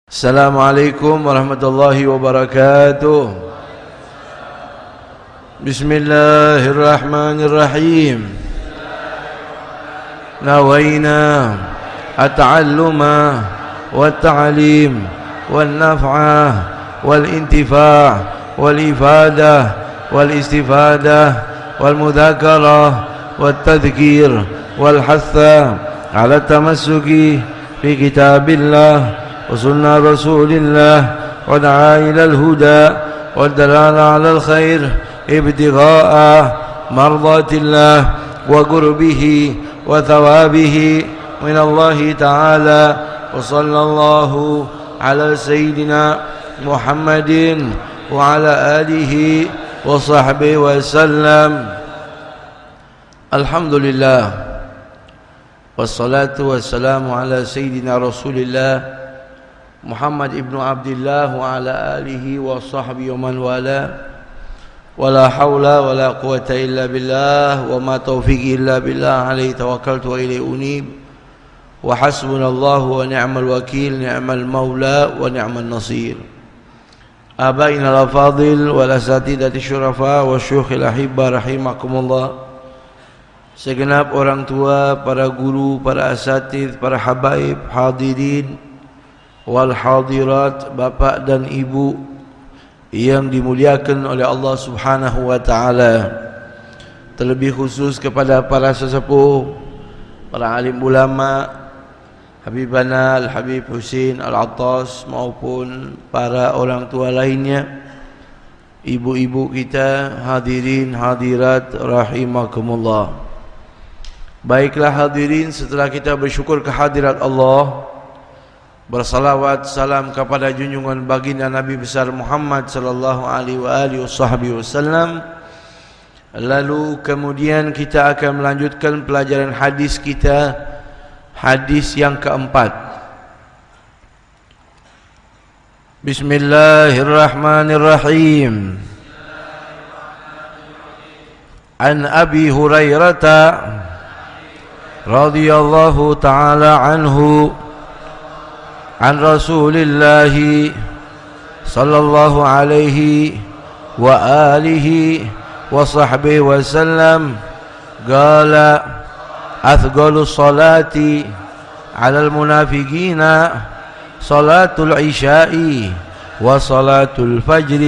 Assalamualaikum warahmatullahi wabarakatuh. Bismillahirrahmanirrahim. Nawaina at-ta'alluma wat-ta'lim wan-naf'ah wal-intifa' wal-ifadah wal-istifadah wal-mudzakarah wat-tadhkir wal-hatha 'ala tamassuki fi kitabillah وسنة رسول الله ودعا إلى الهدى والدلالة على الخير ابتغاء مرضات الله وقربه وثوابه من الله تعالى وصلى الله على سيدنا محمد وعلى آله وصحبه وسلم. الحمد لله والصلاة والسلام على سيدنا رسول الله Muhammad ibnu Abdillah wa ala alihi wa sahbihi wa man wala wala hawla wala quwata illa billah wa ma taufiqi illa billah alaihi tawakkaltu wa ilaihi unib wa hasbunallahu wa ni'mal wakil ni'mal maula wa ni'mal nasir. Abaina al-fadil wal asatidati syurafa wa syukhil ahibba rahimakumullah. Segenap orang tua, para guru, para asatidz, para habaib, hadirin wal hadirat, bapak dan ibu yang dimuliakan oleh Allah Subhanahu wa taala. Terlebih khusus kepada para sesepuh, para alim ulama, Habibana Al-Habib Husin Al-Attas maupun para orang tua lainnya, ibu-ibu kita, hadirin hadirat rahimakumullah. Baiklah hadirin, setelah kita bersyukur kehadirat Allah, bersalawat salam kepada junjungan baginda Nabi besar Muhammad sallallahu alaihi wasallam. Lalu kemudian kita akan melanjutkan pelajaran hadis kita, hadis yang keempat. Bismillahirrahmanirrahim. An Abi Hurairah radhiyallahu ta'ala anhu عن رسول الله صلى الله عليه وآله وصحبه وسلم قال أثقل الصلاة على المنافقين صلاة العشاء وصلاة الفجر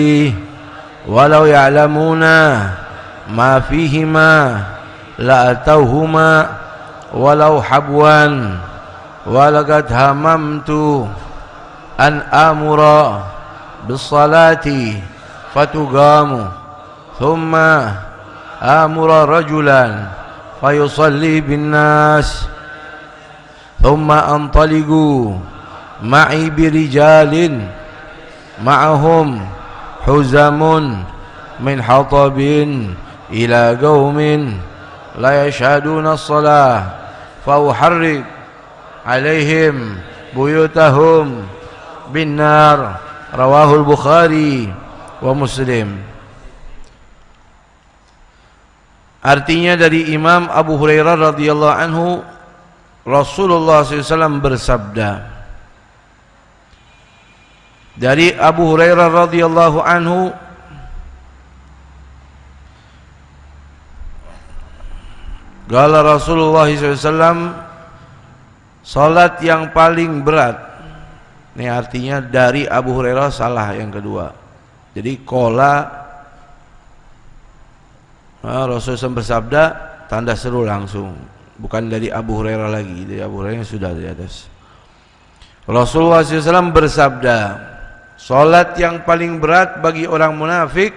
ولو يعلمون ما فيهما لأتوهما ولو حبوا ولقد هممت أن آمر بالصلاة فتقام ثم آمر رجلا فيصلي بالناس ثم أنطلق معي برجال معهم حزم من حطب إلى قوم لا يشهدون الصلاة فأحرق alaihim buyutahum binnar. Rawahul Bukhari wa Muslim. Artinya dari Imam Abu Hurairah radhiyallahu anhu, Rasulullah SAW bersabda. Dari Abu Hurairah radhiyallahu anhu, qala Rasulullah SAW, salat yang paling berat. Ini artinya dari Abu Hurairah, salah yang kedua. Jadi qala Rasulullah bersabda, tanda seru langsung, bukan dari Abu Hurairah lagi. Dari Abu Hurairah sudah di atas. Rasulullah SAW bersabda, salat yang paling berat bagi orang munafik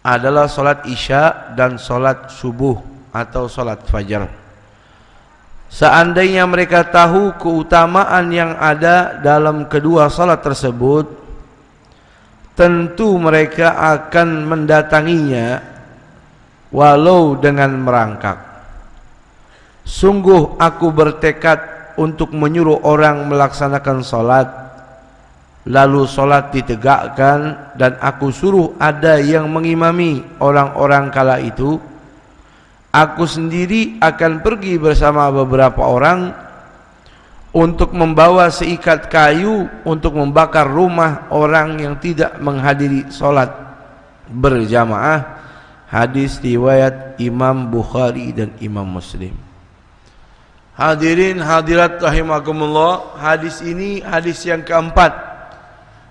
adalah salat isya dan salat subuh atau salat fajar. Seandainya mereka tahu keutamaan yang ada dalam kedua salat tersebut, tentu mereka akan mendatanginya walau dengan merangkak. Sungguh aku bertekad untuk menyuruh orang melaksanakan salat, lalu salat ditegakkan, dan aku suruh ada yang mengimami orang-orang kala itu. Aku sendiri akan pergi bersama beberapa orang untuk membawa seikat kayu untuk membakar rumah orang yang tidak menghadiri salat berjamaah. Hadis riwayat Imam Bukhari dan Imam Muslim. Hadirin hadirat rahimakumullah, hadis ini hadis yang keempat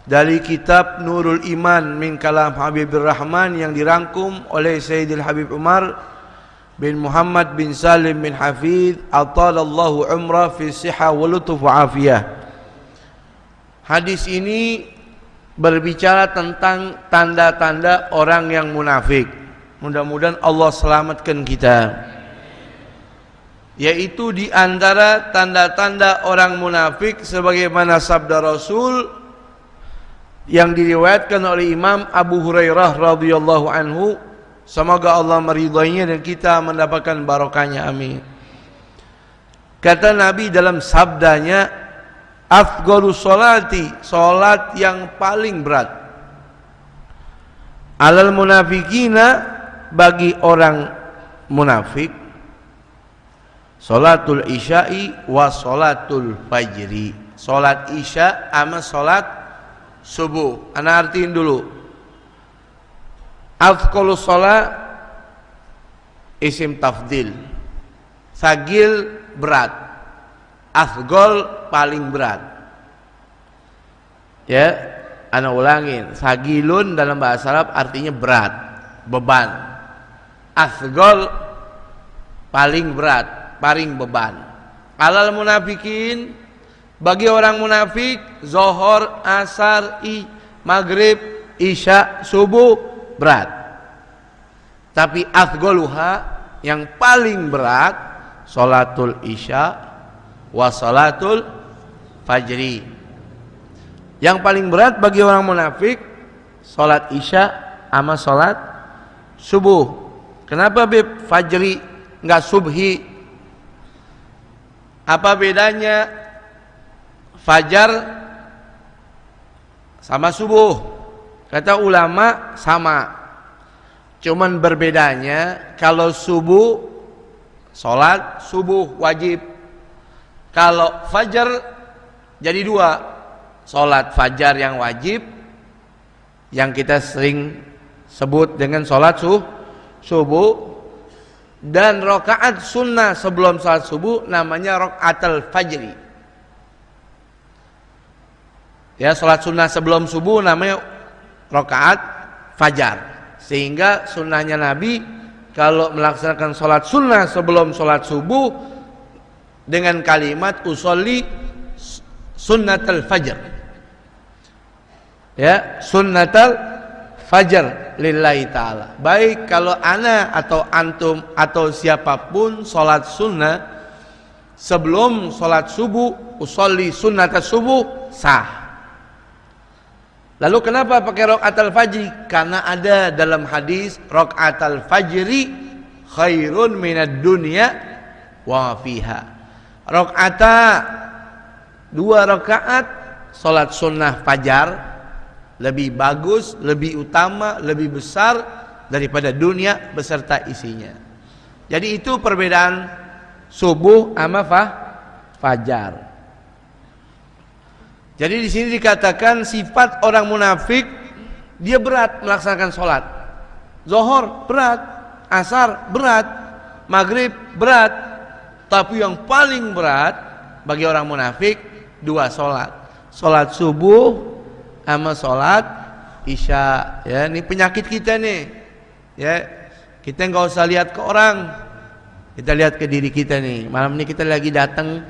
dari kitab Nurul Iman min Kalam Habibur Rahman yang dirangkum oleh Sayyidil Habib Umar bin Muhammad bin Salim bin Hafidh atalallahu umrah fi sihah wa lutuf wa afiyah. Hadis ini berbicara tentang tanda-tanda orang yang munafik. Mudah-mudahan Allah selamatkan kita. Yaitu di antara tanda-tanda orang munafik sebagaimana sabda Rasul yang diriwayatkan oleh Imam Abu Hurairah radhiyallahu anhu, semoga Allah meridainya dan kita mendapatkan barokahnya, amin. Kata Nabi dalam sabdanya, afdhalus sholati, salat yang paling berat, alal munafikina, bagi orang munafik, salatul isya'i wa salatul fajri, salat isya sama salat subuh. Ana artiin dulu. Afdhalus shalah isim tafdil, sagil berat, afdhal paling berat. Ya, ana ulangin, sagilun dalam bahasa Arab artinya berat, beban. Afdhal paling berat, paling beban. Alal munafikin, bagi orang munafik, zohor, asar, maghrib, isya, subuh berat. Tapi afdhaluha, yang paling berat, salatul isya wa salatul fajri. Yang paling berat bagi orang munafik, salat isya sama salat subuh. Kenapa fajri enggak subhi? Apa bedanya fajar sama subuh? Kata ulama sama, cuman berbedanya kalau subuh salat subuh wajib, kalau fajar jadi dua, salat fajar yang wajib yang kita sering sebut dengan salat subuh, dan rakaat sunnah sebelum salat subuh namanya rakaatul fajri. Ya, salat sunnah sebelum subuh namanya rakaat fajar. Sehingga sunnahnya Nabi kalau melaksanakan salat sunnah sebelum salat subuh dengan kalimat usolli sunnatul fajr. Ya, sunnatul fajar lillahi ta'ala. Baik kalau ana atau antum atau siapapun salat sunnah sebelum salat subuh, usolli sunnat subuh, sah. Lalu kenapa pakai rakaatul fajri? Karena ada dalam hadis rakaatul fajri khairun minad dunya wa fiha. Rakaata, dua rakaat salat sunnah fajar lebih bagus, lebih utama, lebih besar daripada dunia beserta isinya. Jadi itu perbedaan subuh sama fajar. Jadi di sini dikatakan sifat orang munafik, dia berat melaksanakan sholat. Zuhur berat, asar berat, maghrib berat. Tapi yang paling berat bagi orang munafik dua sholat, sholat subuh sama sholat isya. Ya, ini penyakit kita nih. Ya, kita nggak usah lihat ke orang, kita lihat ke diri kita nih. Malam ini kita lagi datang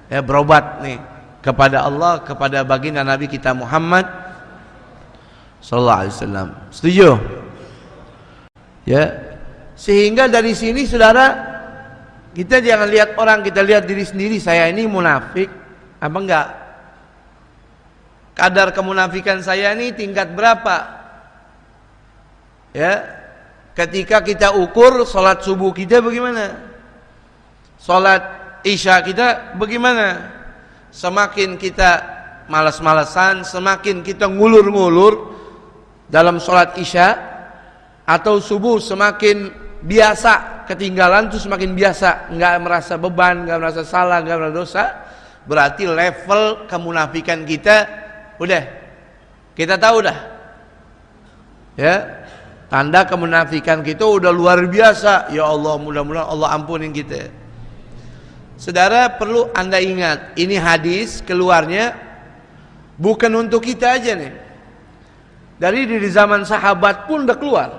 ya berobat nih kepada Allah, kepada baginda Nabi kita Muhammad sallallahu alaihi wasallam. Setuju? Ya. Sehingga dari sini saudara, kita jangan lihat orang, kita lihat diri sendiri. Saya ini munafik apa enggak? Kadar kemunafikan saya ini tingkat berapa? Ya. Ketika kita ukur salat subuh kita bagaimana? Salat isya kita bagaimana? Semakin kita malas-malasan, semakin kita ngulur-ngulur dalam sholat isya atau subuh, semakin biasa ketinggalan tuh semakin biasa, nggak merasa beban, nggak merasa salah, nggak merasa dosa. berarti level kemunafikan kita udah kita tahu dah. Ya, tanda kemunafikan kita udah luar biasa. Ya Allah, mudah-mudahan Allah ampunin kita. Saudara, perlu Anda ingat, ini hadis keluarnya bukan untuk kita aja nih. Dari zaman sahabat pun udah keluar.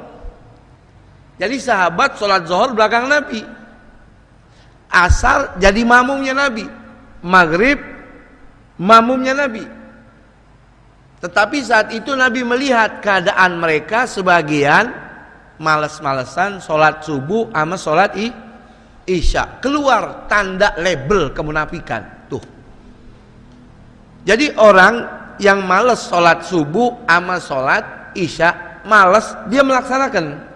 Jadi sahabat sholat zuhur belakang Nabi, asar jadi makmumnya Nabi, maghrib makmumnya Nabi. Tetapi saat itu Nabi melihat keadaan mereka sebagian malas-malesan sholat subuh sama sholat isya. Keluar tanda label kemunafikan tuh. Jadi orang yang malas sholat subuh sama sholat isya, malas dia melaksanakan.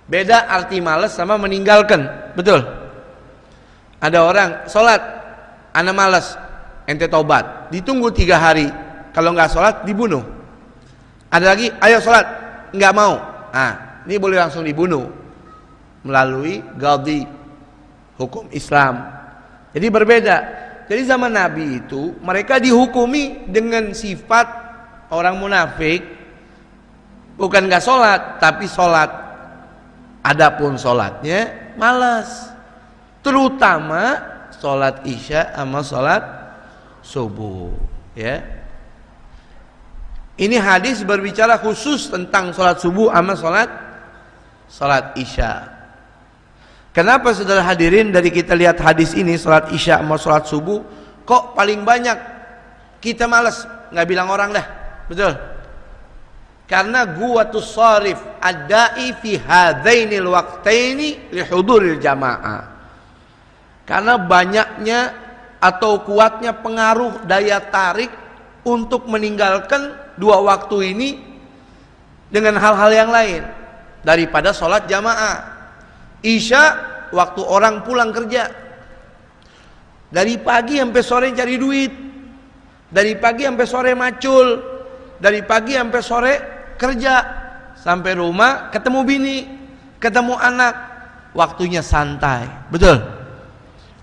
Beda arti malas sama meninggalkan, betul? Ada orang sholat, ana malas, ente tobat, ditunggu 3 hari, kalau nggak sholat dibunuh. Ada lagi, ayo sholat, nggak mau, ini boleh langsung dibunuh melalui qadhi hukum Islam. Jadi berbeda. Jadi zaman Nabi itu mereka dihukumi dengan sifat orang munafik, bukan nggak sholat tapi sholat. Adapun sholatnya malas, terutama sholat isya sama sholat subuh. Ya, ini hadis berbicara khusus tentang sholat subuh sama sholat isya. Kenapa saudara hadirin, dari kita lihat hadis ini sholat isya sama sholat subuh kok paling banyak kita malas, nggak bilang orang dah, betul? Karena guwatus sharif adai fi hadainil waqtaini li huduril jamaah. Karena banyaknya atau kuatnya pengaruh daya tarik untuk meninggalkan 2 waktu ini dengan hal-hal yang lain daripada sholat jamaah. Isya waktu orang pulang kerja, dari pagi sampai sore cari duit, dari pagi sampai sore macul, dari pagi sampai sore kerja, sampai rumah ketemu bini, ketemu anak, waktunya santai, betul?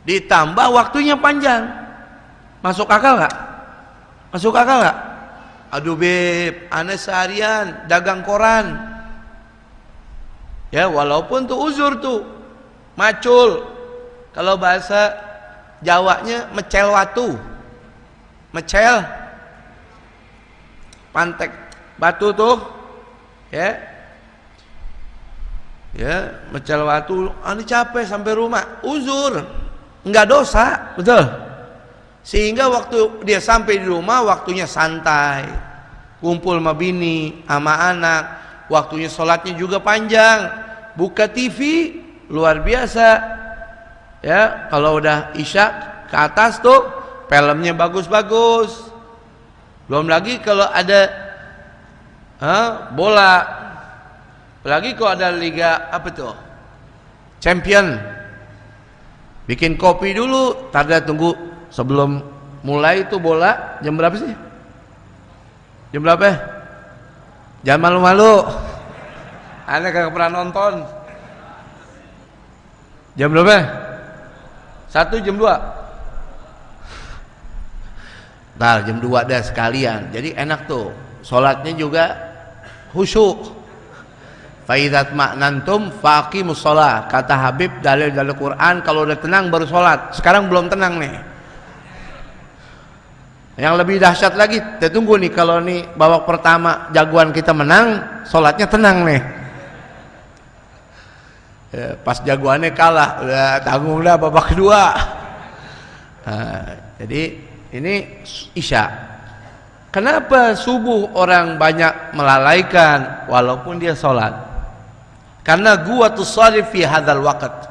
Ditambah waktunya panjang, masuk akal nggak? Masuk akal nggak? Aduh beb, aneh seharian dagang koran, ya walaupun tuh uzur tuh, macul, kalau bahasa Jawanya mecel watu, mecel, pantek batu tuh, ya mecel watu, ini capek sampai rumah, uzur, nggak dosa, betul? Sehingga waktu dia sampai di rumah waktunya santai, kumpul sama bini, sama anak, waktunya sholatnya juga panjang, buka TV luar biasa. Ya, kalau udah isya ke atas tuh filmnya bagus-bagus. Belum lagi kalau ada bola, apalagi kalau ada liga apa tuh, champion, bikin kopi dulu, tada tunggu sebelum mulai itu bola jam berapa sih? Jam berapa? Jangan malu-malu, aneh kagak pernah nonton. Jam berapa? 1 jam 2. Nah, jam 2 dah sekalian. Jadi enak tuh. Salatnya juga khusyuk. Fa idzat ma'nantum faqimus shalah. Kata Habib dalil-dalil Quran, kalau udah tenang baru salat. Sekarang belum tenang nih. Yang lebih dahsyat lagi, kita tunggu nih kalau nih babak pertama jagoan kita menang, salatnya tenang nih. Ya, pas jagoannya kalah, udah tanggung dah babak kedua. Jadi ini isya. Kenapa subuh orang banyak melalaikan walaupun dia sholat? Karena guwatus sharif fi hadzal waqt.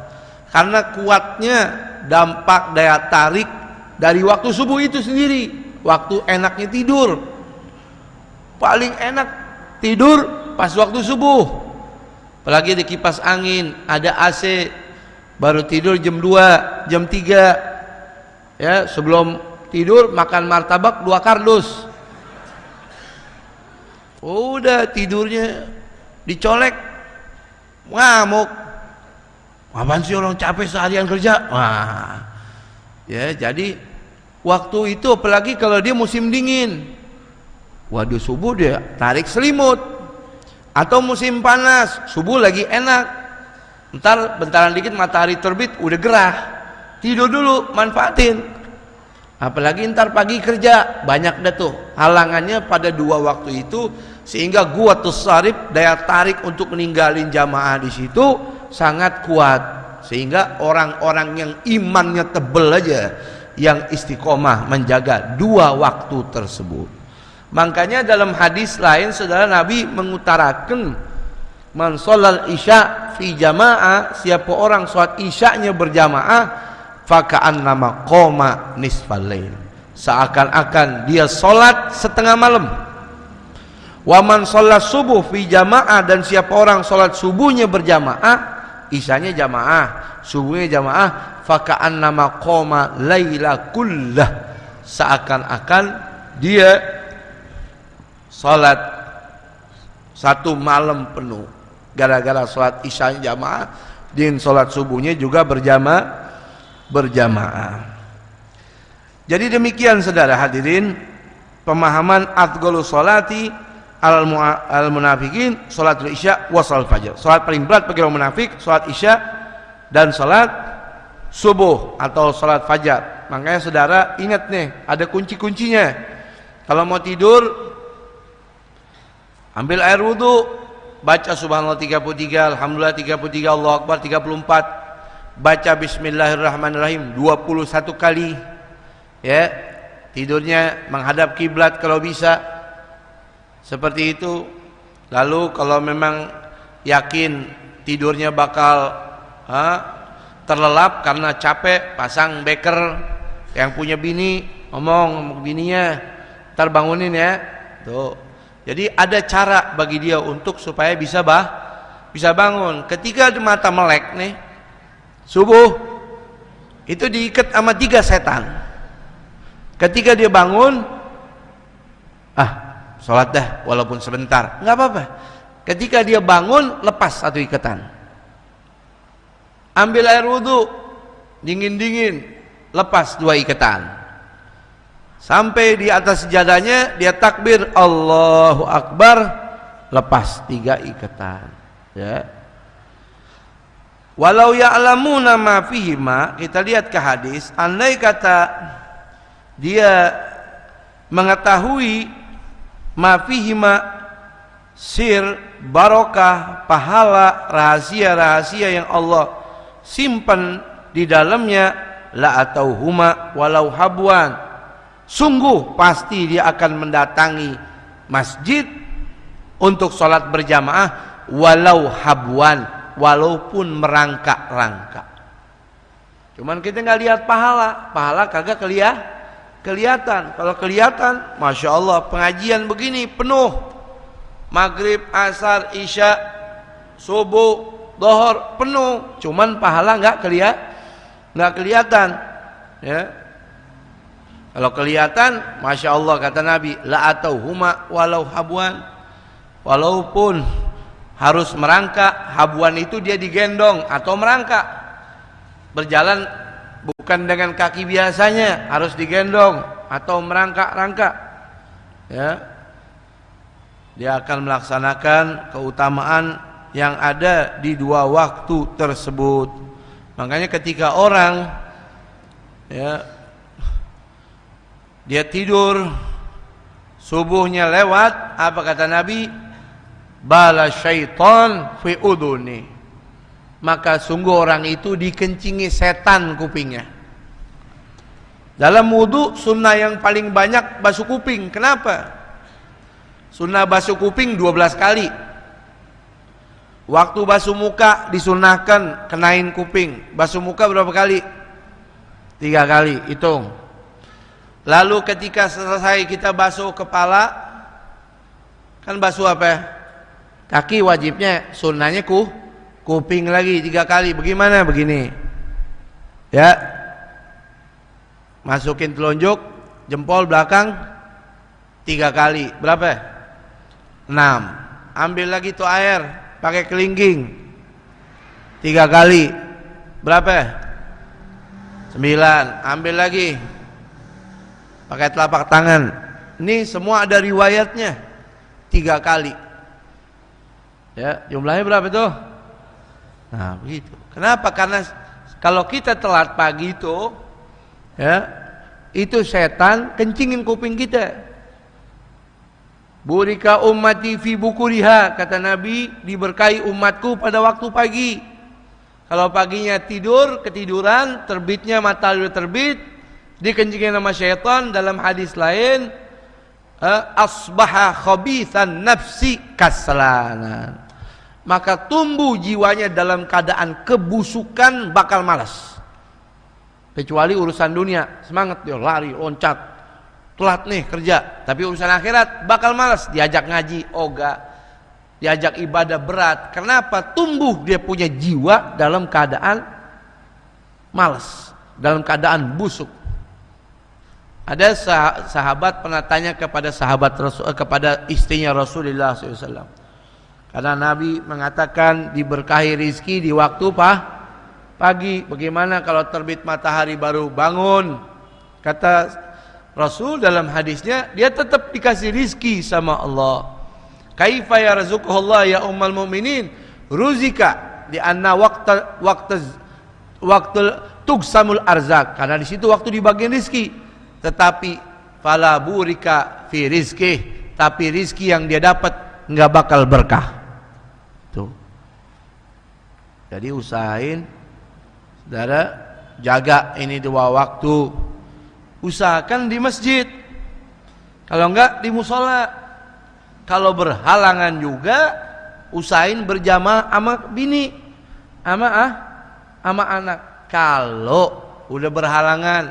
Karena kuatnya dampak daya tarik dari waktu subuh itu sendiri. Waktu enaknya tidur, paling enak tidur pas waktu subuh. Apalagi di kipas angin, ada AC, baru tidur jam 2, jam 3. Ya, sebelum tidur makan martabak 2 kardus. Udah tidurnya dicolek, ngamuk. Apaan sih orang capek seharian kerja? Wah, Ya, jadi waktu itu apalagi kalau dia musim dingin, waduh subuh dia tarik selimut. Atau musim panas, subuh lagi enak, ntar bentaran dikit matahari terbit udah gerah, tidur dulu, manfaatin. Apalagi ntar pagi kerja, banyak dah tuh halangannya pada dua waktu itu, sehingga guwatus sarif, daya tarik untuk meninggalin jamaah di situ sangat kuat, sehingga orang-orang yang imannya tebel aja yang istiqomah menjaga dua waktu tersebut. Makanya dalam hadis lain saudara, Nabi mengutarakan man sholal isya fi jamaah, siapa orang sholat isyanya berjamaah, faka'annama qoma nisfal lail, seakan-akan dia sholat setengah malam. Wa man sholat subuh fi jamaah, dan siapa orang sholat subuhnya berjamaah, isyanya jamaah, subuhnya jamaah, faka'annama qoma laila kullah, seakan-akan dia salat satu malam penuh, gara-gara salat isyanya jamaah dan salat subuhnya juga berjamaah. Jadi demikian saudara hadirin pemahaman afdhalus sholati al munafiqin salatul isya wa salat fajar. Salat paling berat bagi orang munafik salat isya dan salat subuh atau salat fajar. Makanya saudara ingat nih, ada kunci-kuncinya. Kalau mau tidur, ambil air wudu, baca subhanallah 33, alhamdulillah 33, Allahu akbar 34, baca bismillahirrahmanirrahim 21 kali. Ya, tidurnya menghadap kiblat kalau bisa. Seperti itu. Lalu kalau memang yakin tidurnya bakal terlelap karena capek, pasang beker. Yang punya bini ngomong bininya, ntar bangunin ya. Tuh. Jadi ada cara bagi dia untuk supaya bisa bangun. Ketika di mata melek nih, subuh itu diikat sama 3 setan. Ketika dia bangun, sholat dah walaupun sebentar, nggak apa-apa. Ketika dia bangun, lepas satu ikatan. Ambil air wudu, dingin-dingin, lepas 2 ikatan. Sampai di atas sejadahnya dia takbir Allahu Akbar, lepas 3 ikatan. Ya. Walau ya'lamuna ma fihima, kita lihat ke hadis, andai kata dia mengetahui ma fihima, sir, barokah, pahala, rahasia-rahasia yang Allah simpan di dalamnya, la atauhuma walau habwan, sungguh pasti dia akan mendatangi masjid untuk sholat berjamaah walau habwan, walaupun merangkak-rangkak. Cuman kita nggak lihat pahala kagak kelihatan. Kalau kelihatan, masya Allah, pengajian begini penuh, maghrib, asar, isya, subuh, dohor penuh, cuman pahala nggak kelihatan. Ya. Kalau kelihatan, masya Allah, kata Nabi, la atauhuma walau habwan, walaupun harus merangkak. Habwan itu dia digendong atau merangkak, berjalan bukan dengan kaki biasanya, harus digendong atau merangkak-rangkak. Ya, dia akan melaksanakan keutamaan yang ada di 2 waktu tersebut. Makanya ketika orang dia tidur, subuhnya lewat, apa kata Nabi? Bala syaitan fi udhuni, maka sungguh orang itu dikencingi setan kupingnya. Dalam wudu sunnah yang paling banyak basuh kuping. Kenapa? Sunnah basuh kuping 12 kali. Waktu basuh muka disunnahkan kenain kuping. Basuh muka berapa kali? 3 kali, hitung. Lalu ketika selesai kita basuh kepala, kan basuh apa? Kaki wajibnya, sunnahnya kuping lagi 3 kali. Bagaimana? Begini. Ya. Masukin telunjuk, jempol belakang 3 kali. Berapa? 6. Ambil lagi tuh air, pakai kelingking 3 kali. Berapa? 9. Ambil lagi pakai telapak tangan. Ini semua ada riwayatnya 3 kali. Ya, jumlahnya berapa itu? Nah, begitu. Kenapa? Karena kalau kita telat pagi itu, ya, itu setan kencingin kuping kita. Burika ummati fi bukuriha, kata Nabi, diberkahi umatku pada waktu pagi. Kalau paginya tidur, ketiduran, terbitnya matahari terbit, dikencingin sama syaitan. Dalam hadis lain, asbaha khabithan nafsi kaslanan, maka tumbuh jiwanya dalam keadaan kebusukan, bakal malas. Kecuali urusan dunia, semangat dia lari, loncat, telat nih kerja. Tapi urusan akhirat bakal malas, diajak ngaji ogah, diajak ibadah berat. Kenapa? Tumbuh dia punya jiwa dalam keadaan malas, dalam keadaan busuk. Ada sahabat pernah tanya kepada kepada istrinya Rasulullah SAW. Karena Nabi mengatakan diberkahi rizki di waktu pagi. Bagaimana kalau terbit matahari baru bangun? Kata Rasul dalam hadisnya, dia tetap dikasih rizki sama Allah. Kaifa yarzuquhullah ya ummul mu'minin? Ruzika di anna waktu tugsamul arzak. Karena di situ waktu dibagian rizki. Tetapi fala burika fi rizki, tapi rizki yang dia dapat enggak bakal berkah. Tuh. Jadi usahain, saudara, jaga ini 2 waktu. Usahakan di masjid. Kalau enggak di musola. Kalau berhalangan juga, usahain berjamaah sama bini, sama anak. Kalau udah berhalangan,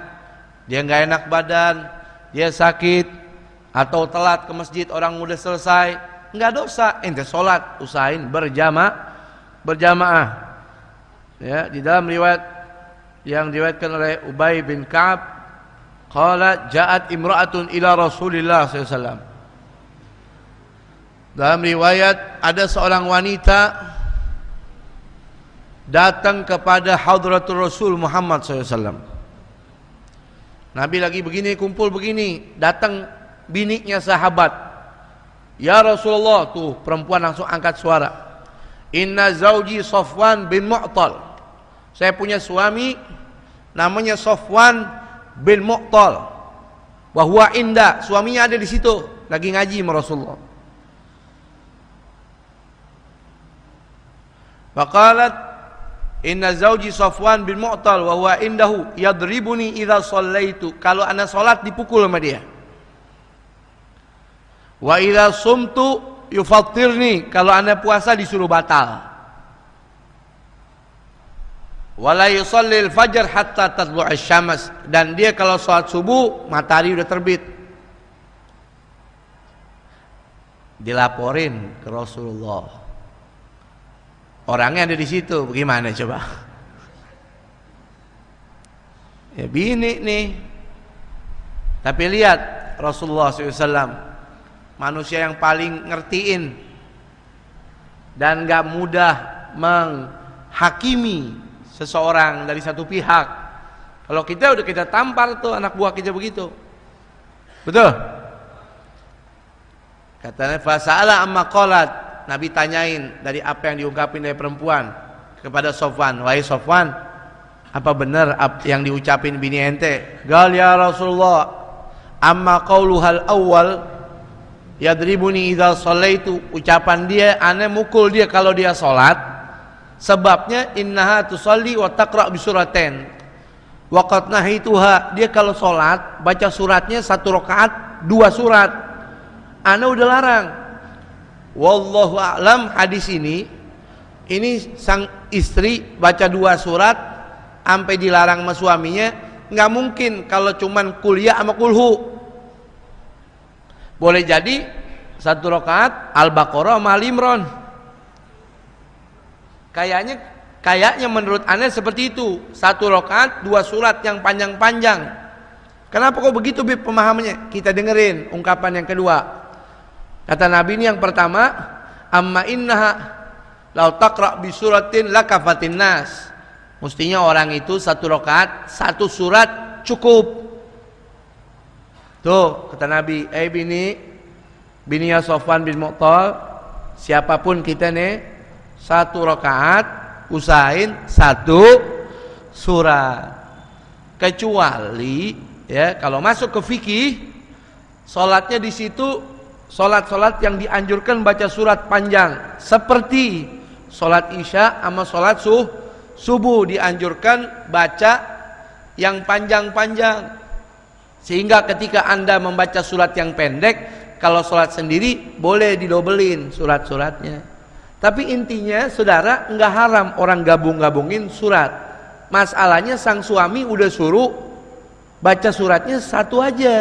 dia enggak enak badan, dia sakit, atau telat ke masjid, orang udah selesai, enggak dosa, ente sholat, usahain berjamaah. Ya, di dalam riwayat yang diriwayatkan oleh Ubay bin Ka'ab, qala ja'at imra'atun ila Rasulillah SAW. Dalam riwayat ada seorang wanita datang kepada hadratul Rasul Muhammad SAW. Nabi lagi begini, kumpul begini, datang biniknya sahabat. Ya Rasulullah, tuh perempuan langsung angkat suara. Inna zauji Safwan bin Mu'tal. Saya punya suami namanya Safwan bin Mu'tal. Wa huwa inda, suaminya ada di situ, lagi ngaji sama Rasulullah. Faqalat inna zauji Safwan bin Mu'tal wa huwa indahu yadribuni idza shallaitu. Kalau ana salat dipukul sama dia. Wa idza sumtu yufattirni, kalau ana puasa disuruh batal. Wala yusallil fajr hatta tatlu'a syams, dan dia kalau salat subuh matahari udah terbit. Dilaporin ke Rasulullah. Orangnya ada di situ, bagaimana coba? Ya bini nih. Tapi lihat Rasulullah SAW, manusia yang paling ngertiin dan gak mudah menghakimi seseorang dari satu pihak. Kalau kita udah kita tampar tuh anak buah kita begitu. Betul? Katanya fasa'ala amma qalat. Nabi tanyain dari apa yang diungkapin dari perempuan kepada Safwan. Wahai Safwan, apa benar yang diucapin bini ente? Gal ya Rasulullah, amma qauluhal awal yadribuni idza shallaitu. Ucapan dia, ana mukul dia kalau dia salat. Sebabnya innaha tusalli wa taqra bi suratain. Wa qad nahituha, dia kalau salat baca suratnya 1 rakaat 2 surat. Ana udah larang. Wallahu a'lam, hadis ini sang istri baca 2 surat sampai dilarang sama suaminya, nggak mungkin kalau cuman kuliah sama kulhu. Boleh jadi 1 rakaat Al-Baqarah sama Al-Imran. Kayaknya menurut Anda seperti itu, 1 rakaat 2 surat yang panjang-panjang. Kenapa kok begitu pemahamannya? Kita dengerin ungkapan yang kedua. Kata Nabi ini yang pertama, amma innaha law taqra bi suratin lakafatin nas. Mestinya orang itu 1 rakaat 1 surat cukup. Tuh kata Nabi, bini ya Sofwan bin Mu'tal, siapapun kita nih 1 rakaat usahain 1 surat. Kecuali ya kalau masuk ke fikih, salatnya di situ salat-salat yang dianjurkan baca surat panjang, seperti salat Isya sama salat subuh dianjurkan baca yang panjang-panjang. Sehingga ketika Anda membaca surat yang pendek, kalau sholat sendiri boleh didobelin surat-suratnya. Tapi intinya saudara, enggak haram orang gabung-gabungin surat. Masalahnya sang suami udah suruh baca suratnya 1 aja,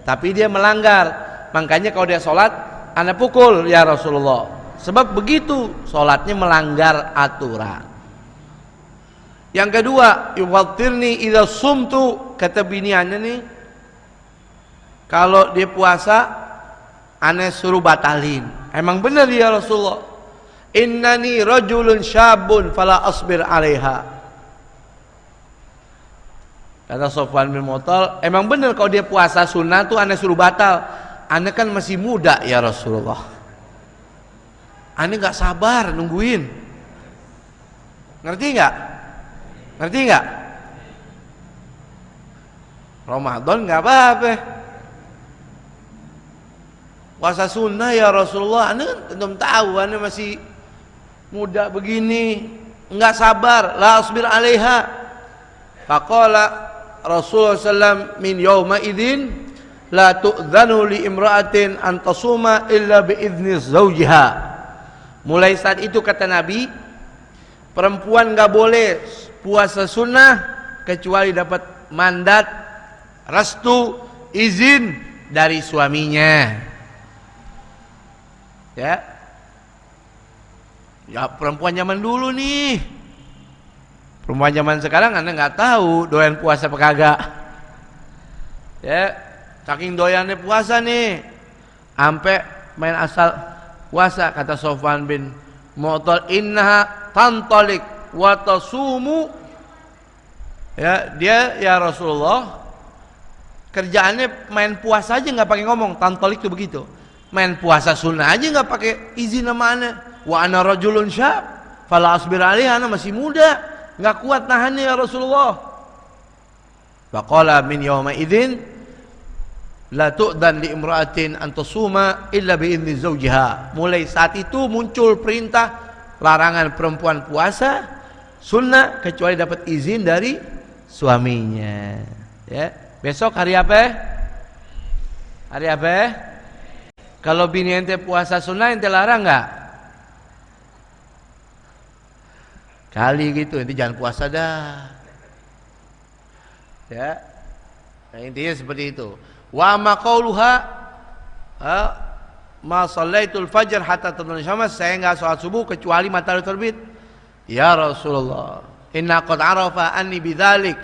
tapi dia melanggar. Makanya kalau dia sholat, Anda pukul ya Rasulullah. Sebab begitu, sholatnya melanggar aturan. Yang kedua, yuwattirni idza sumtu, kata biniannya nih, kalau dia puasa, aneh suruh batalin. Emang benar ya Rasulullah. Innani rajulun syabun fala asbir alaiha. Kata Sofwan bin Mu'tal, emang benar kalau dia puasa sunnah tuh aneh suruh batal. Aneh kan masih muda ya Rasulullah. Aneh gak sabar nungguin. Ngerti gak? Ngerti gak? Ramadan gak apa-apa. Puasa sunnah ya Rasulullah, anda kan belum tahu, anda masih muda begini, enggak sabar. La asbir alaiha. Faqala Rasulullah SAW, min yawma idin la tu'dhanu li imra'atin an tasuma illa bi'izni zawjiha. Mulai saat itu kata Nabi, perempuan enggak boleh puasa sunnah kecuali dapat mandat, restu, izin dari suaminya. Ya perempuan zaman dulu nih. Perempuan zaman sekarang anda nggak tahu doyan puasa apa kagak. Ya, saking doyannya puasa nih, sampai main asal puasa. Kata Sofwan bin Mu'tal, innaha tantalik wa tasumu. Ya, dia ya Rasulullah kerjaannya main puasa aja, nggak pakai ngomong. Tantalik itu begitu. Main puasa sunnah aja nggak pakai izin sama ana. Wa ana rajulun syab fala asbir alaiha, ana masih muda, nggak kuat nahannya ya Rasulullah. Faqala min yawma idzin la tu'dan li imra'atin an tasuma illa bi idzni zawjiha. Mulai saat itu muncul perintah larangan perempuan puasa sunnah kecuali dapat izin dari suaminya. Ya, besok hari apa? Hari apa? Kalau bini ente puasa sunnah, ente larang nggak? Kali gitu, ente jangan puasa dah. Ya, nah, intinya seperti itu. Wa ma qauluha ma shallaitul fajr hatta tatlu'a syams, saya enggak salat subuh kecuali matahari terbit. Ya Rasulullah, inna qad arafa anni bidzalik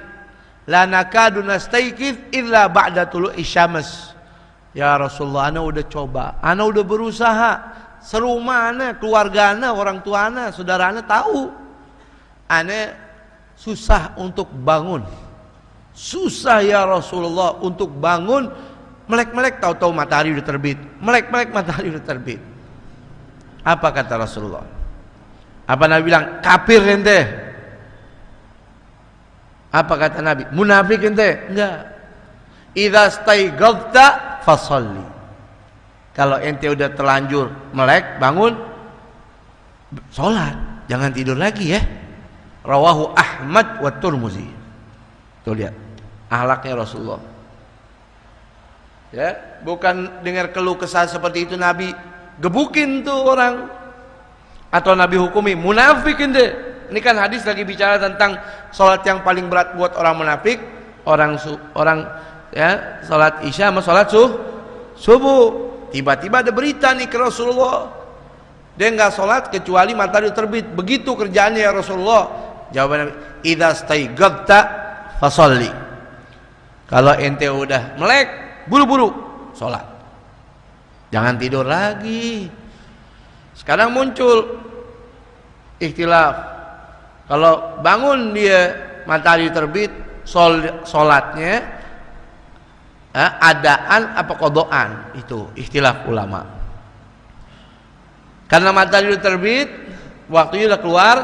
la nakadu nastayqiz illa ba'da tulu'i syams. Ya Rasulullah, ana udah coba, ana udah berusaha, serumah ana, keluarga ana, orang tua ana, saudara ana tahu ana susah untuk bangun. Susah ya Rasulullah untuk bangun, melek-melek tahu-tahu matahari udah terbit. Melek-melek matahari udah terbit. Apa kata Rasulullah? Apa Nabi bilang? Kafir ente. Apa kata Nabi? Munafik ente? Enggak. Idza staiqadta fasalli. Kalau ente udah terlanjur melek bangun, salat, jangan tidur lagi ya. Rawahu Ahmad wa Tirmidzi. Tuh lihat akhlaknya Rasulullah. Ya, bukan dengar keluh kesah seperti itu Nabi gebukin tuh orang atau Nabi hukumi munafik ente. Ini kan hadis lagi bicara tentang salat yang paling berat buat orang munafik, orang ya salat Isya sama salat subuh. Tiba-tiba ada berita nih ke Rasulullah, dia enggak salat kecuali matahari terbit. Begitu kerjaannya ya Rasulullah. Jawaban Nabi, idza staiqadta fasalli. Kalau ente udah melek, buru-buru salat. Jangan tidur lagi. Sekarang muncul ikhtilaf Kalau bangun dia matahari terbit, sholatnya adaan apa qadaan, itu ikhtilaf ulama. Karena matahari terbit, waktunya sudah keluar,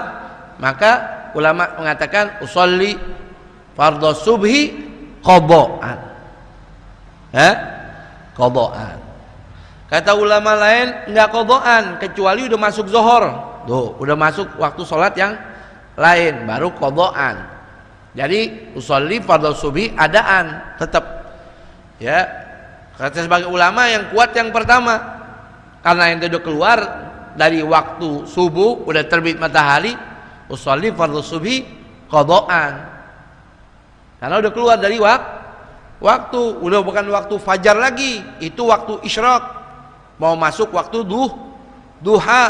maka ulama mengatakan usolli fardhu subhi qadaan. Qadaan. Kata ulama lain enggak qadaan kecuali udah masuk zuhur. Tuh, udah masuk waktu sholat yang lain baru qadaan. Jadi usolli fardhu subhi adaan tetap. Ya. Kata sebagai ulama yang kuat yang pertama. Karena yang udah keluar dari waktu subuh udah terbit matahari, usolli fardhu subhi qadaan. Karena udah keluar dari waktu, udah bukan waktu fajar lagi, itu waktu isyraq, mau masuk waktu duha.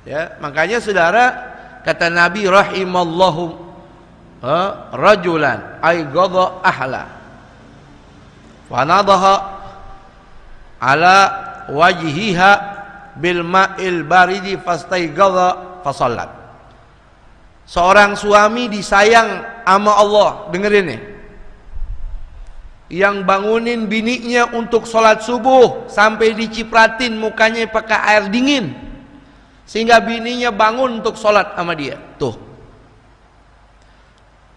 Ya, makanya saudara, kata Nabi rahimallahu rajulan ay ghadha ahla wa nadaha ala wajhiha bil ma'il baridi fastaighadha fasallat. Seorang suami disayang sama Allah, dengerin nih, yang bangunin bininya untuk sholat subuh sampai dicipratin mukanya pakai air dingin sehingga bininya bangun untuk sholat sama dia. Tuh.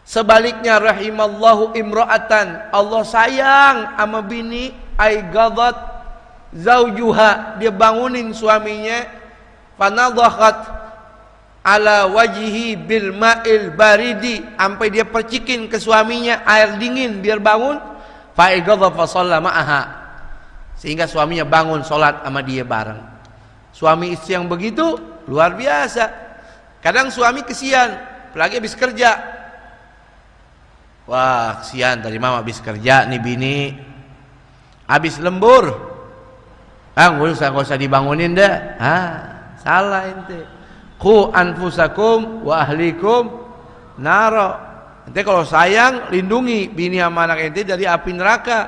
Sebaliknya rahimallahu imra'atan, Allah sayang sama bini ay ghadhat zaujuha, dia bangunin suaminya fanadhahat ala wajhi bil ma'il baridi, sampai dia percikin ke suaminya air dingin biar bangun, fa ighadha fa shalla ma'aha, sehingga suaminya bangun salat sama dia bareng. Suami istri yang begitu luar biasa. Kadang suami kesian, apalagi habis kerja. Wah, kesian tadi mama habis kerja nih bini. Habis lembur. Enggak usah dibangunin dah. Salah ente. Qu anfusakum wa ahlikum nara. Ente kalau sayang lindungi bini sama anak ente dari api neraka.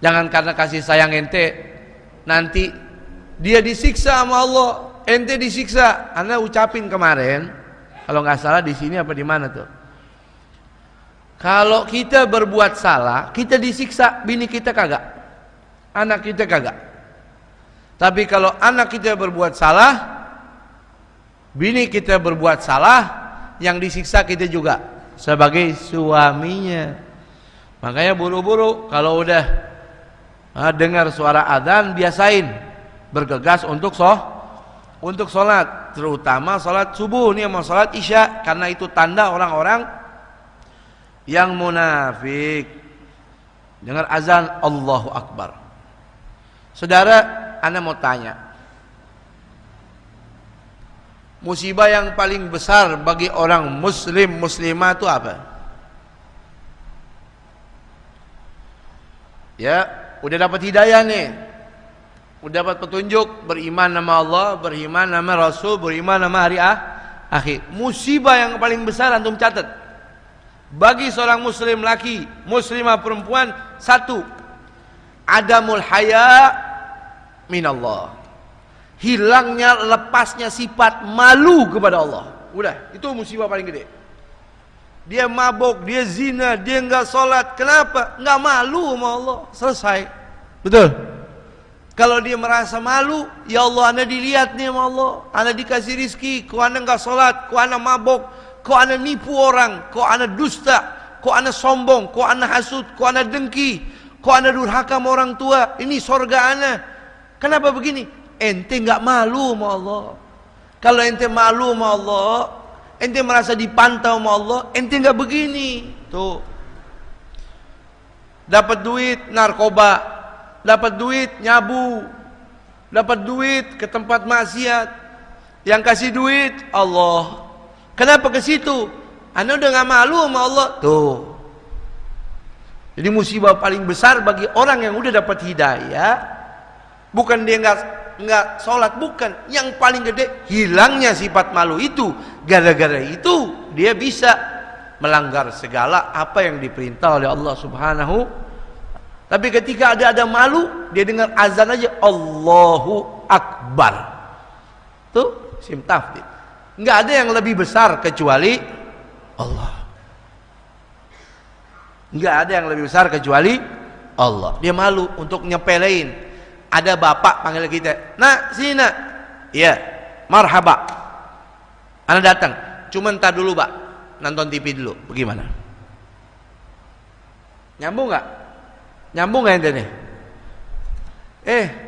Jangan karena kasih sayang ente nanti dia disiksa sama Allah, ente disiksa. Anda ucapin kemarin, kalau nggak salah di sini apa di mana tuh? Kalau kita berbuat salah, kita disiksa, bini kita kagak, anak kita kagak. Tapi kalau anak kita berbuat salah, bini kita berbuat salah, yang disiksa kita juga sebagai suaminya. Makanya buru-buru kalau udah dengar suara adzan, biasain bergegas untuk sholat, terutama sholat subuh nih sama sholat isya, karena itu tanda orang-orang yang munafik. Dengar azan Allahu Akbar. Saudara, ana mau tanya, musibah yang paling besar bagi orang muslim muslimah itu apa? Ya, udah dapat hidayah nih, udah dapat petunjuk, beriman nama Allah, beriman nama Rasul, beriman nama hari akhir. Musibah yang paling besar antum catat bagi seorang muslim laki, muslimah perempuan, satu, adamul haya minallah, hilangnya, lepasnya sifat malu kepada Allah. Udah, itu musibah paling gede. Dia mabuk, dia zina, dia enggak sholat. Kenapa? Enggak malu sama Allah. Selesai. Betul. Kalau dia merasa malu, ya Allah, anda dilihat nih sama Allah, anda dikasih rizki, kok anda enggak sholat, kok anda mabuk, kok anda nipu orang, kok anda dusta, kok anda sombong, kok anda hasut, kok anda dengki, kok anda durhaka sama orang tua. Ini sorga anda. Kenapa begini? Ente enggak malu sama Allah. Kalau ente malu sama Allah, ente merasa dipantau sama Allah, ente enggak begini. Tuh. Dapat duit narkoba, dapat duit nyabu, dapat duit ke tempat maksiat, yang kasih duit Allah. Kenapa ke situ? Anda udah nggak malu sama Allah. Tuh. Jadi musibah paling besar bagi orang yang udah dapat hidayah, bukan dia nggak sholat, bukan. Yang paling gede hilangnya sifat malu itu. Gara-gara itu dia bisa melanggar segala apa yang diperintah oleh Allah Subhanahu. Tapi ketika ada malu, dia dengar azan aja Allahu Akbar. Tuh sim tafdid. Enggak ada yang lebih besar kecuali Allah. Enggak ada yang lebih besar kecuali Allah. Dia malu untuk nyepelein. Ada bapak panggil kita, "Nak, sini nak." Iya, marhaba. Anak datang. Cuma entar dulu, Pak. Nonton TV dulu. Bagaimana? Nyambung enggak? Nyambung enggak ente nih?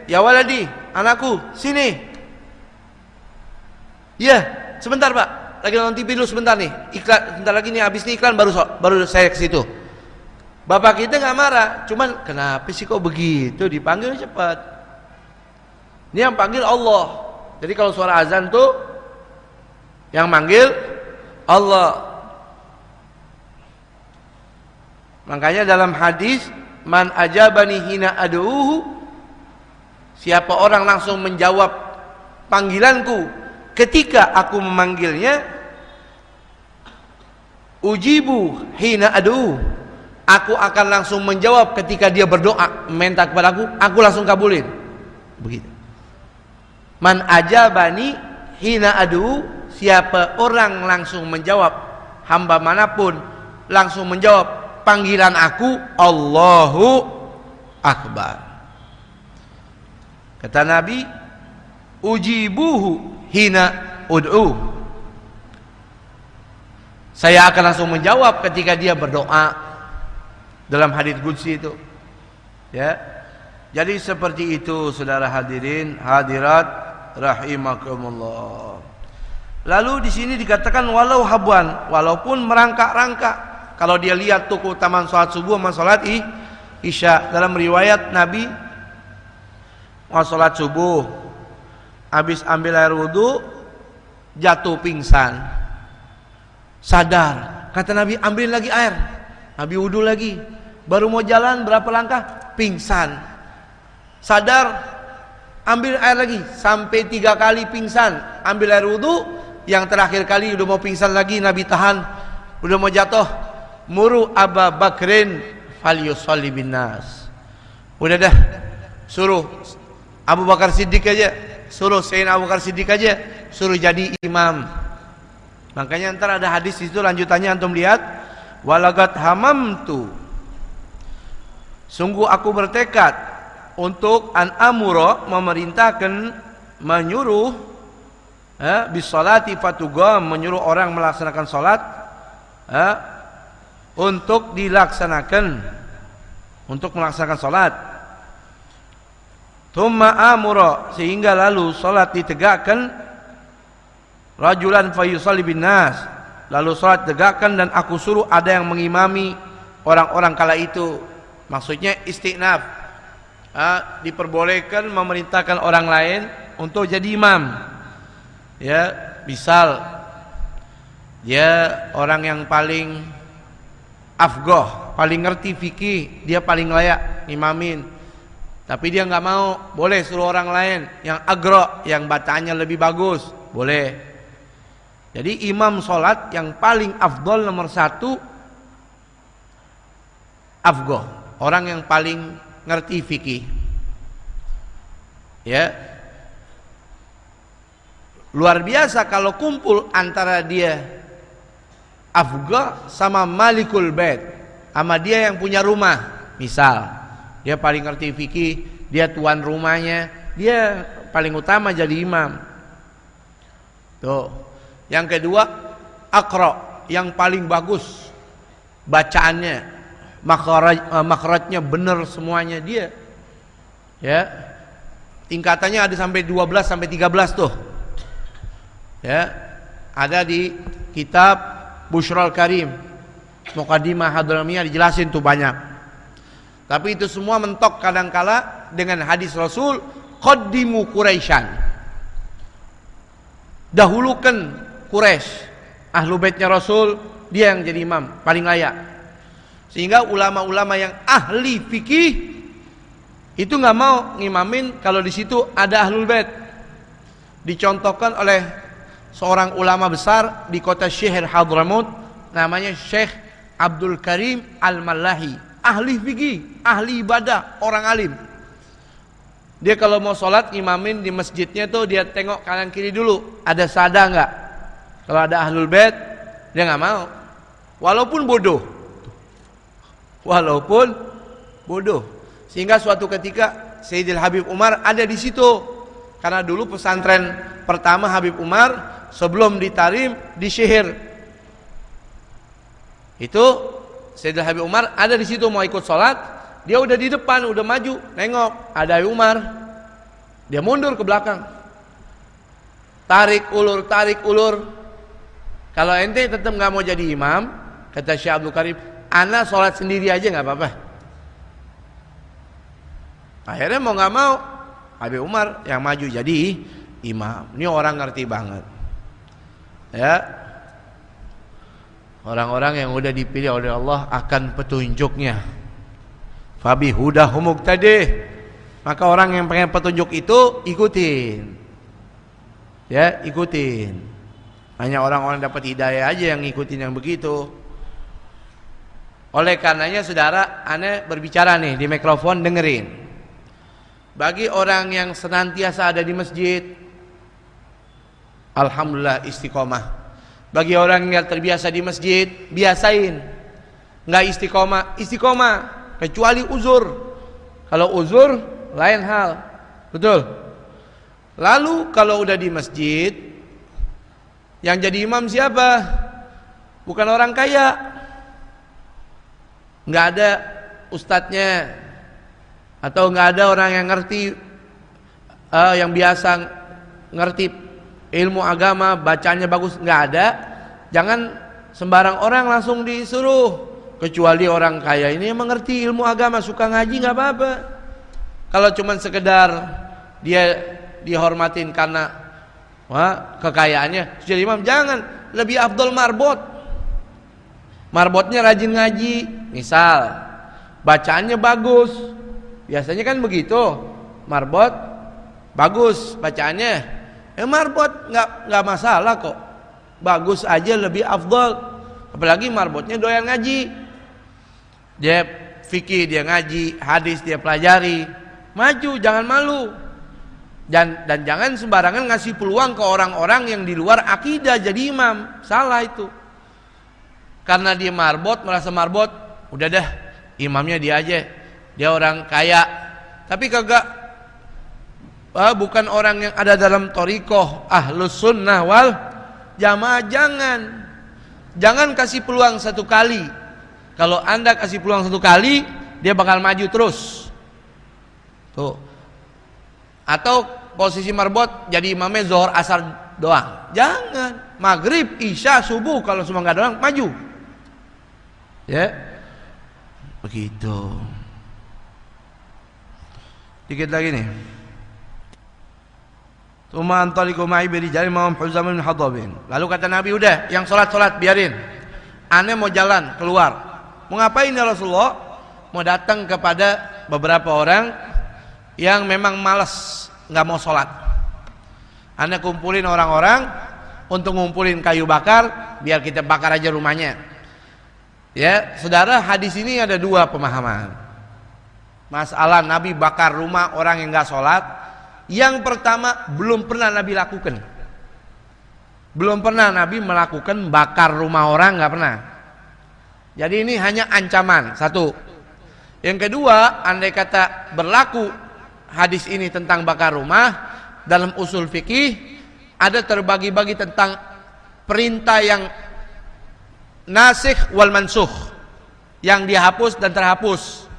Ya waladi, anakku, sini. Iya, sebentar Pak. Lagi nonton TV dulu sebentar nih. Iklan, sebentar lagi nih habis nih iklan baru saya ke situ. Bapak kita nggak marah, cuman kenapa sih kok begitu? Dipanggil cepat. Ini yang panggil Allah. Jadi kalau suara azan tuh yang manggil Allah. Makanya dalam hadis, man ajabani hina ad'uhu, siapa orang langsung menjawab panggilanku ketika aku memanggilnya, ujibu hina ad'uhu, aku akan langsung menjawab ketika dia berdoa meminta kepada aku langsung kabulin. Begitu. Man ajabani hina ad'uhu, siapa orang langsung menjawab, hamba manapun langsung menjawab panggilan aku, Allahu Akbar. Kata Nabi, ujibuhu hina ud'u, saya akan langsung menjawab ketika dia berdoa. Dalam hadits qudsi itu, ya. Jadi seperti itu, saudara hadirin hadirat rahimakumullah. Lalu di sini dikatakan walau habwan, walaupun merangkak-rangkak. Kalau dia lihat tuh keutamaan salat subuh sama salat isya. Dalam riwayat Nabi mau salat subuh, habis ambil air wudu, jatuh pingsan, sadar. Kata Nabi, ambil lagi air. Nabi wudu lagi. Baru mau jalan berapa langkah, pingsan. Sadar, ambil air lagi. Sampai 3 kali pingsan. Ambil air wudu, yang terakhir kali udah mau pingsan lagi, Nabi tahan. Udah mau jatuh. Muru Aba Bakrin falyusalli bin nas. Udah dah, suruh Abu Bakar Siddiq aja, suruh Sayyidina Abu Bakar Siddiq aja, suruh jadi imam. Makanya ntar ada hadis itu lanjutannya, antum lihat, walagat hamamtu, sungguh aku bertekad untuk an amuro, memerintahkan, menyuruh bisolati fatugam, menyuruh orang melaksanakan salat, untuk melaksanakan salat. Thumma amura, sehingga lalu salat ditegakkan, rajulan fayusalli bin nas, lalu salat ditegakkan dan aku suruh ada yang mengimami orang-orang kala itu. Maksudnya istinaf, diperbolehkan memerintahkan orang lain untuk jadi imam. Ya, misal dia orang yang paling afgoh, paling ngerti fikih, dia paling layak imamin. Tapi dia nggak mau, boleh suruh orang lain yang agro, yang bacaannya lebih bagus, boleh. Jadi imam sholat yang paling afdol nomor 1 afgoh, orang yang paling ngerti fikih. Ya, luar biasa kalau kumpul antara dia afgoh sama malikul bait, sama dia yang punya rumah. Misal dia paling ngerti fikih, dia tuan rumahnya, dia paling utama jadi imam. Tuh. Yang kedua, aqra, yang paling bagus bacaannya, makhrajnya benar semuanya dia. Ya. Tingkatannya ada sampai 12 sampai 13 tuh. Ya. Ada di kitab Busyral Karim, Muqaddimah Hadramiyah dijelasin tuh banyak. Tapi itu semua mentok kadangkala dengan hadis Rasul, qaddimu Quraisyan, dahulukan Quraisy, ahlu baitnya Rasul, dia yang jadi imam paling layak. Sehingga ulama-ulama yang ahli fikih itu nggak mau ngimamin kalau di situ ada ahlul bait. Dicontohkan oleh seorang ulama besar di kota Syihr Hadramut, namanya Syekh Abdul Karim Al-Malahi, ahli fikih, ahli ibadah, orang alim. Dia kalau mau sholat imamin di masjidnya tuh dia tengok kanan kiri dulu, ada sada enggak? Kalau ada ahlul bait dia nggak mau, walaupun bodoh. Sehingga suatu ketika Sayyidil Habib Umar ada di situ, karena dulu pesantren pertama Habib Umar sebelum ditarim di Syihir itu Sayyidil Habib Umar ada di situ mau ikut sholat, dia udah di depan, udah maju, nengok ada Habib Umar, dia mundur ke belakang, tarik ulur. Kalau ente tetap nggak mau jadi imam, kata Syekh Abdul Karim, ana sholat sendiri aja nggak apa-apa. Akhirnya mau nggak mau Habib Umar yang maju jadi imam. Ini orang ngerti banget, ya. Orang-orang yang udah dipilih oleh Allah akan petunjuknya. Fabi hudahum muqtadih. Maka orang yang pengen petunjuk itu ikutin, ya, ikutin. Hanya orang-orang dapat hidayah aja yang ngikutin yang begitu. Oleh karenanya saudara, aneh berbicara nih di mikrofon, dengerin. Bagi orang yang senantiasa ada di masjid, alhamdulillah istiqomah. Bagi orang yang terbiasa di masjid, biasain. Nggak istiqomah, kecuali uzur. Kalau uzur lain hal, betul. Lalu kalau udah di masjid, yang jadi imam siapa? Bukan orang kaya, nggak ada ustadznya, atau nggak ada orang yang ngerti, yang biasa ngerti ilmu agama, bacanya bagus, nggak ada. Jangan sembarang orang langsung disuruh, kecuali orang kaya ini yang mengerti ilmu agama, suka ngaji, nggak apa-apa. Kalau cuman sekedar dia dihormatin karena kekayaannya jadi imam, jangan. Lebih afdol marbotnya rajin ngaji, misal bacaannya bagus, biasanya kan begitu, marbot bagus bacaannya, marbot nggak masalah kok, bagus aja lebih afdol. Apalagi marbotnya doyan ngaji, dia fikih, dia ngaji, hadis dia pelajari, maju, jangan malu. Dan jangan sembarangan ngasih peluang ke orang-orang yang di luar akidah jadi imam, salah itu. Karena dia marbot, merasa marbot, udah dah imamnya dia aja, dia orang kaya, tapi kagak, bukan orang yang ada dalam thariqah ahlus sunnah wal jamaah. Jangan kasih peluang satu kali. Kalau anda kasih peluang satu kali, dia bakal maju terus tuh. Atau posisi marbot jadi imamnya zuhur asar doang, jangan. Maghrib, isya, subuh, kalau semua nggak ada orang, maju, ya begitu. Dikit lagi nih. Tsumma antaliqu ma'i birijali ma'hum Huzam bin Hadabin. Lalu kata Nabi, udah yang sholat biarin, aneh mau jalan keluar. Mau ngapain ya Rasulullah? Mau datang kepada beberapa orang yang memang malas, nggak mau sholat. Aneh kumpulin orang-orang untuk ngumpulin kayu bakar, biar kita bakar aja rumahnya. Ya saudara, hadis ini ada dua pemahaman. Masalah Nabi bakar rumah orang yang nggak sholat. Yang pertama, belum pernah Nabi lakukan. Belum pernah Nabi melakukan bakar rumah orang, nggak pernah. Jadi ini hanya ancaman, satu. Yang kedua, andai kata berlaku hadis ini tentang bakar rumah, dalam usul fikih ada terbagi-bagi tentang perintah yang nasikh wal mansukh, yang dihapus dan terhapus.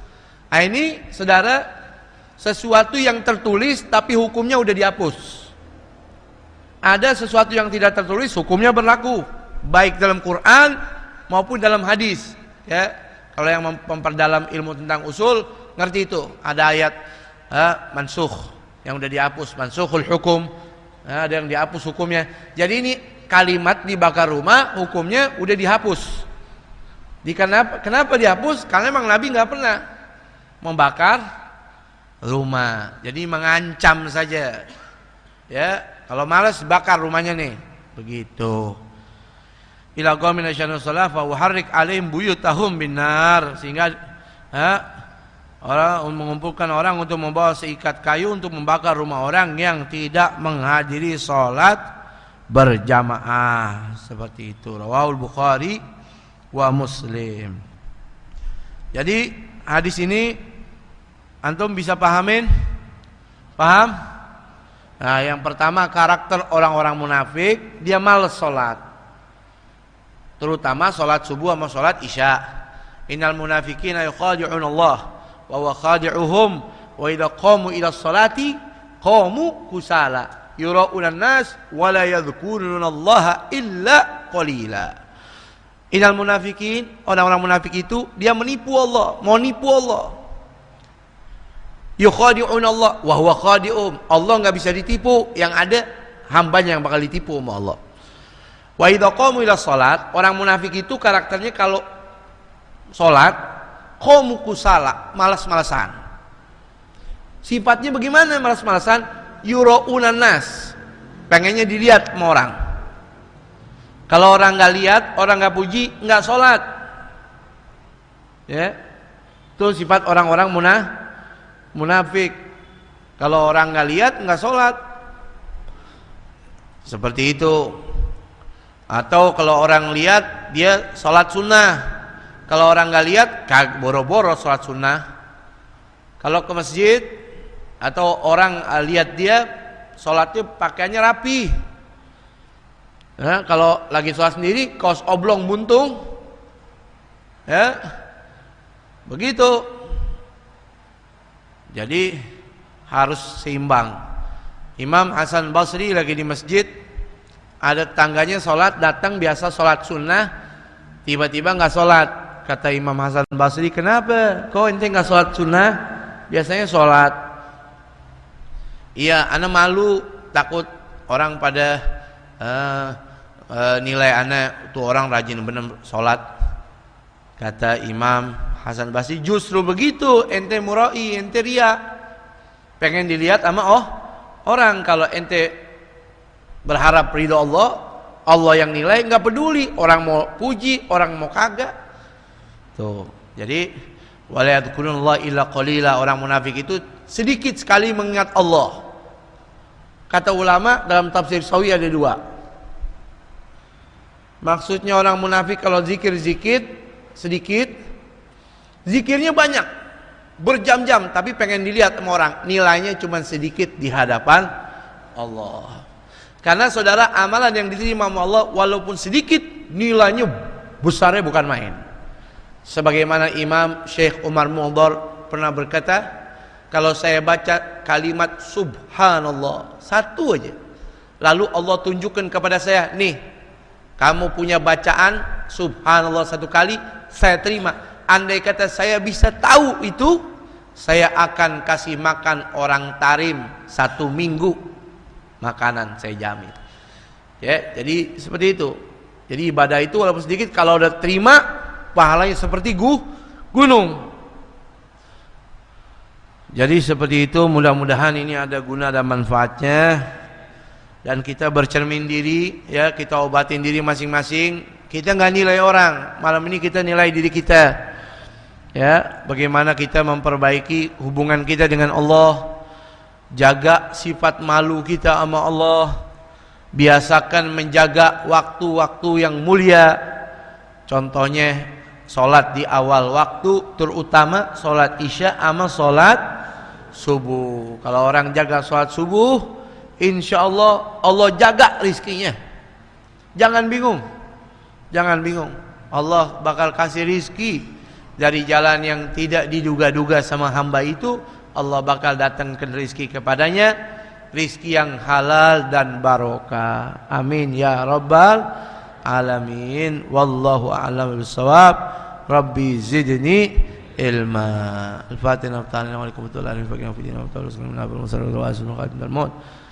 Nah ini saudara, sesuatu yang tertulis tapi hukumnya udah dihapus. Ada sesuatu yang tidak tertulis, hukumnya berlaku, baik dalam Quran maupun dalam hadis, ya. Kalau yang memperdalam ilmu tentang usul ngerti itu, ada ayat mansukh yang udah dihapus, mansukhul hukum, ada yang dihapus hukumnya. Jadi ini kalimat dibakar rumah hukumnya udah dihapus. Kenapa dihapus? Karena memang Nabi nggak pernah membakar rumah, jadi mengancam saja, ya. Kalau malas bakar rumahnya nih, begitu. Ila qaumin asyanu shalah fa uharrik alaihim buyutahum binar, sehingga orang mengumpulkan orang untuk membawa seikat kayu untuk membakar rumah orang yang tidak menghadiri sholat berjamaah. Seperti itu. Rawahul Bukhari wa Muslim. Jadi hadis ini antum bisa pahamin? Paham? Nah, yang pertama karakter orang-orang munafik, dia malas sholat. Terutama sholat subuh sama sholat isya. Innal munafiqina yukhadi'un Allah wa huwa khadi'uhum wa idza qamu ila sholati qamu kusala yura'una nas wa la yadhkuruna Allah illa qalila. Innal munafiqin, orang-orang munafik itu dia menipu Allah, mau nipu Allah. Yukhadi'un Allah wa huwa khadi'um. Allah enggak bisa ditipu, yang ada hambanya yang bakal ditipu sama Allah. Wa idza qamu ila shalat, orang munafik itu karakternya kalau salat qamu kusala, malas-malasan. Sifatnya bagaimana malas-malasan? Yura'unan nas, pengennya dilihat sama orang. Kalau orang enggak lihat, orang enggak puji, enggak salat. Ya. Itu sifat orang-orang munafik. Kalau orang nggak lihat nggak sholat, seperti itu. Atau kalau orang lihat dia sholat sunnah, kalau orang nggak lihat boro-boro sholat sunnah. Kalau ke masjid atau orang lihat dia sholatnya pakaiannya rapi. Nah, kalau lagi sholat sendiri kaos oblong buntung, ya begitu. Jadi harus seimbang. Imam Hasan Basri lagi di masjid, ada tangganya sholat, datang biasa sholat sunnah, tiba-tiba nggak sholat. Kata Imam Hasan Basri, kenapa? Kok ente nggak sholat sunnah? Biasanya sholat. Iya, ana malu, takut orang pada nilai ana tuh orang rajin bener sholat. Kata Imam Hasan Basri, justru begitu, ente murai, ente ria, pengen dilihat sama orang. Kalau ente berharap ridho Allah, Allah yang nilai, nggak peduli orang mau puji, orang mau kagak. Tuh, jadi wala yadhkurullah illa qalila, orang munafik itu sedikit sekali mengingat Allah. Kata ulama dalam tafsir Sawi ada dua. Maksudnya orang munafik kalau zikir sedikit, zikirnya banyak, berjam-jam, tapi pengen dilihat sama orang, nilainya cuma sedikit di hadapan Allah. Karena saudara, amalan yang diterima sama Allah walaupun sedikit, nilainya besarnya bukan main. Sebagaimana Imam Syekh Umar Mu'dhar pernah berkata, kalau saya baca kalimat subhanallah satu aja, lalu Allah tunjukkan kepada saya, nih kamu punya bacaan subhanallah satu kali, saya terima. Andai kata saya bisa tahu itu, saya akan kasih makan orang Tarim 1 minggu makanan, saya jamin. Ya, jadi seperti itu. Jadi ibadah itu walaupun sedikit, kalau udah terima, pahalanya seperti gunung. Jadi seperti itu, mudah-mudahan ini ada guna dan manfaatnya. Dan kita bercermin diri, ya, kita obatin diri masing-masing. Kita nggak nilai orang, malam ini kita nilai diri kita. Ya, bagaimana kita memperbaiki hubungan kita dengan Allah, jaga sifat malu kita sama Allah, biasakan menjaga waktu-waktu yang mulia. Contohnya sholat di awal waktu, terutama sholat isya sama sholat subuh. Kalau orang jaga sholat subuh, insya Allah Allah jaga rizkinya. Jangan bingung, Allah bakal kasih rizki dari jalan yang tidak diduga-duga sama hamba itu. Allah bakal datangkan rizki kepadanya, rizki yang halal dan barokah. Amin ya rabbal alamin. Wallahu a'lam bishawab. Rabbi zidni ilma. Al-Fatihah. Assalamualaikum warahmatullahi wabarakatuh.